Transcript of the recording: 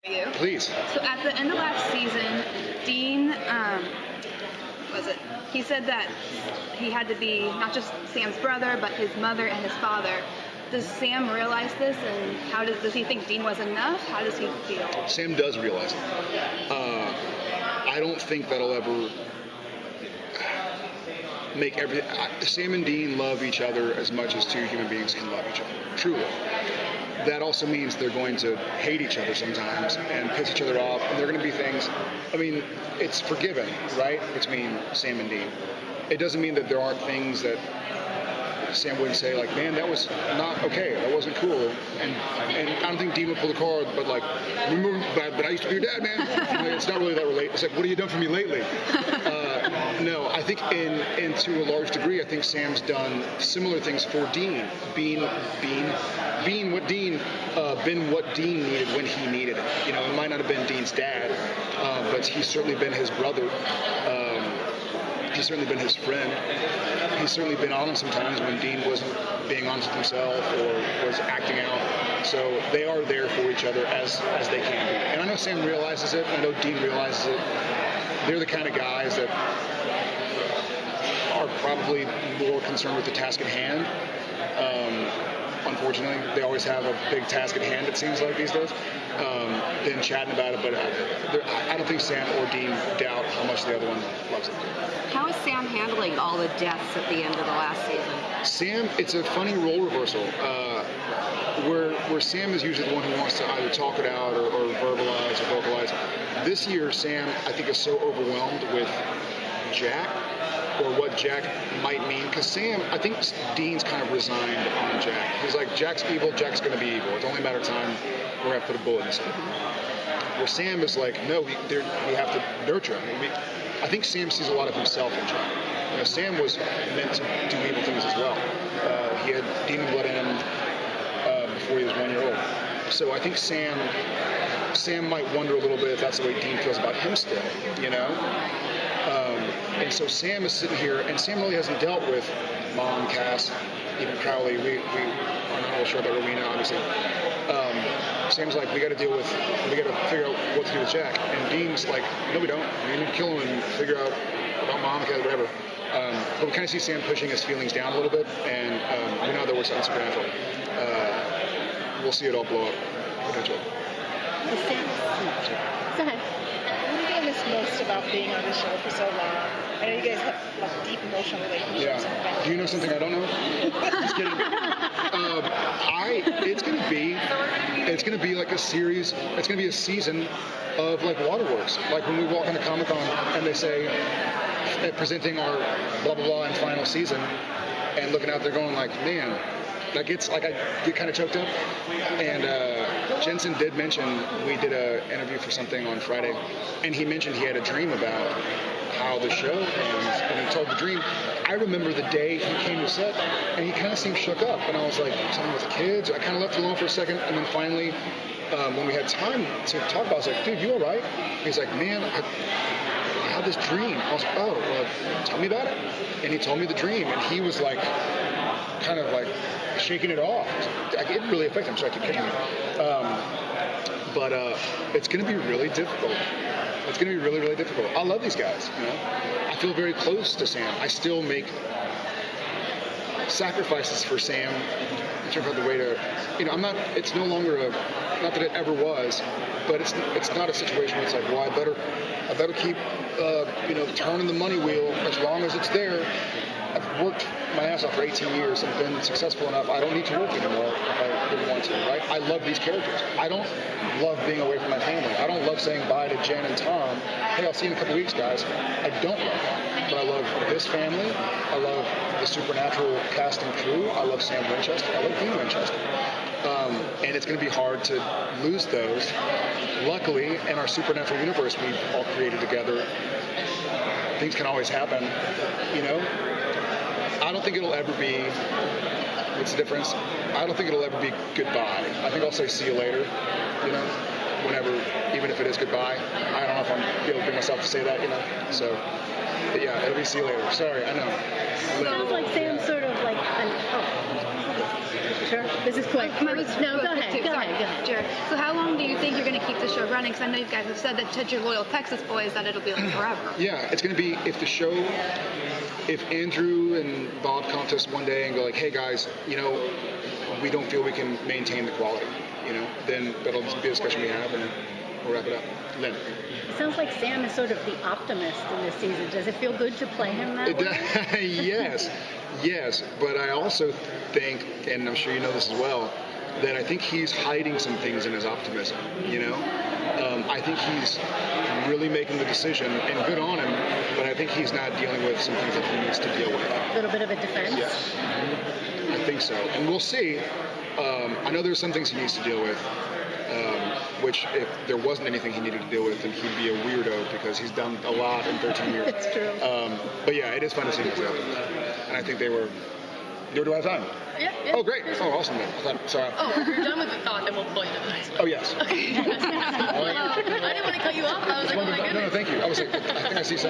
You. Please. So at the end of last season, Dean, he said that he had to be not just Sam's brother, but his mother and his father. Does Sam realize this, and does he think Dean was enough? How does he feel? Sam does realize it. I don't think that'll ever make Sam and Dean love each other as much as two human beings can love each other. Truly. That also means they're going to hate each other sometimes and piss each other off, and there are going to be things. I mean, it's forgiven, right, between Sam and Dean. It doesn't mean that there aren't things that Sam wouldn't say, like, man, that was not okay, that wasn't cool, and I don't think Dean would pull the card, but like, but I used to be your dad, man. It's not really that related. It's like, what have you done for me lately? No, I think to a large degree, I think Sam's done similar things for Dean, been what Dean needed when he needed it. You know, it might not have been Dean's dad, but he's certainly been his brother. He's certainly been his friend. He's certainly been on him sometimes when Dean wasn't being honest with himself or was acting out. So they are there for each other as they can be. And I know Sam realizes it. I know Dean realizes it. They're the kind of guys that are probably more concerned with the task at hand. Unfortunately, they always have a big task at hand, it seems like these days, than chatting about it. But I don't think Sam or Dean doubt how much the other one loves it. How is Sam handling all the deaths at the end of the last season? Sam, it's a funny role reversal. Where Sam is usually the one who wants to either talk it out or verbalize or vocalize. This year, Sam, I think, is so overwhelmed with Jack, or what Jack might mean. Because Sam, I think Dean's kind of resigned on Jack. He's like, Jack's evil, Jack's going to be evil. It's only a matter of time we're going to put a bullet in his head. Where Sam is like, no, we have to nurture him. I think Sam sees a lot of himself in Jack. You know, Sam was meant to do evil things as well. He had demon blood in him before he was 1 year old. So I think Sam might wonder a little bit if that's the way Dean feels about him still, you know? And so Sam is sitting here, and Sam really hasn't dealt with Mom, Cass, even Crowley. We are not real sure about Rowena, obviously. Sam's like, we got to figure out what to do with Jack. And Dean's like, no, we don't. We need to kill him and figure out about Mom, Cass, whatever. But we kind of see Sam pushing his feelings down a little bit, and we know that works on Supernatural. We'll see it all blow up eventually. Go ahead. What do you miss most about being on the show for so long? I know you guys have like deep emotional relationships. Yeah. Do you know something I don't know? Just kidding. It's gonna be like a series. It's gonna be a season of like Waterworks. Like when we walk into Comic-Con and they say presenting our blah blah blah in final season, and looking out there going like, man. I get kind of choked up. And Jensen did mention, we did an interview for something on Friday, and he mentioned he had a dream about how the show ends, and he told the dream. I remember the day he came to set, and he kind of seemed shook up, and I was like, something with the kids. I kind of left it alone for a second, and then finally, when we had time to talk about it, I was like, dude, you all right? He's like, man, I had this dream. I was like, oh, well, tell me about it. And he told me the dream, and he was like, kind of like shaking it off. It really affected him, so I keep kicking him. But it's going to be really difficult. It's going to be really, really difficult. I love these guys. You know, I feel very close to Sam. I still make sacrifices for Sam in terms of the way to, you know, I'm not. It's no longer not that it ever was, but it's not a situation where it's like, well, I better keep, turning the money wheel as long as it's there. I've worked my ass off for 18 years and been successful enough. I don't need to work anymore if I didn't want to, right? I love these characters. I don't love being away from my family. I don't love saying bye to Jen and Tom. Hey, I'll see you in a couple weeks, guys. I don't love that. But I love this family. I love the Supernatural cast and crew. I love Sam Winchester. I love Dean Winchester. And it's going to be hard to lose those. Luckily, in our Supernatural universe we've all created together, things can always happen, you know? I don't think it'll ever be, what's the difference? I don't think it'll ever be goodbye. I think I'll say see you later, you know, whenever, even if it is goodbye. I don't know if I'm able to bring myself to say that, you know, so, but yeah, it'll be see you later. Sorry, I know. It sounds like Sam's sort of like Sure. This is quick. I was- No, go quick ahead. too, Go sorry. ahead. Sure. So how long do you think you're going to keep the show running? Because I know you guys have said that to your loyal Texas boys that it'll be like forever. Yeah, it's going to be if Andrew and Bob come to us one day and go like, hey guys, we don't feel we can maintain the quality, then that'll be a discussion we have and we'll wrap it up. Lynn. It sounds like Sam is sort of the optimist in this season. Does it feel good to play him that way? Yes, but I also think, and I'm sure you know this as well, that I think he's hiding some things in his optimism, I think he's really making the decision, and good on him, but I think he's not dealing with some things that he needs to deal with. A little bit of a defense? Yes, I think so. And we'll see. I know there's some things he needs to deal with, which if there wasn't anything he needed to deal with, then he'd be a weirdo because he's done a lot in 13 years. It's true. But yeah, it is fun to see these happen. And I think they were... Do I have time? Yeah. Oh, great. Oh, awesome then. Sorry. Oh, if you're done with the thought, then we'll pull you to the next one. Oh, yes. Okay. I didn't want to cut you off. I was like, oh my goodness. No, thank you. I was like, I think I see something.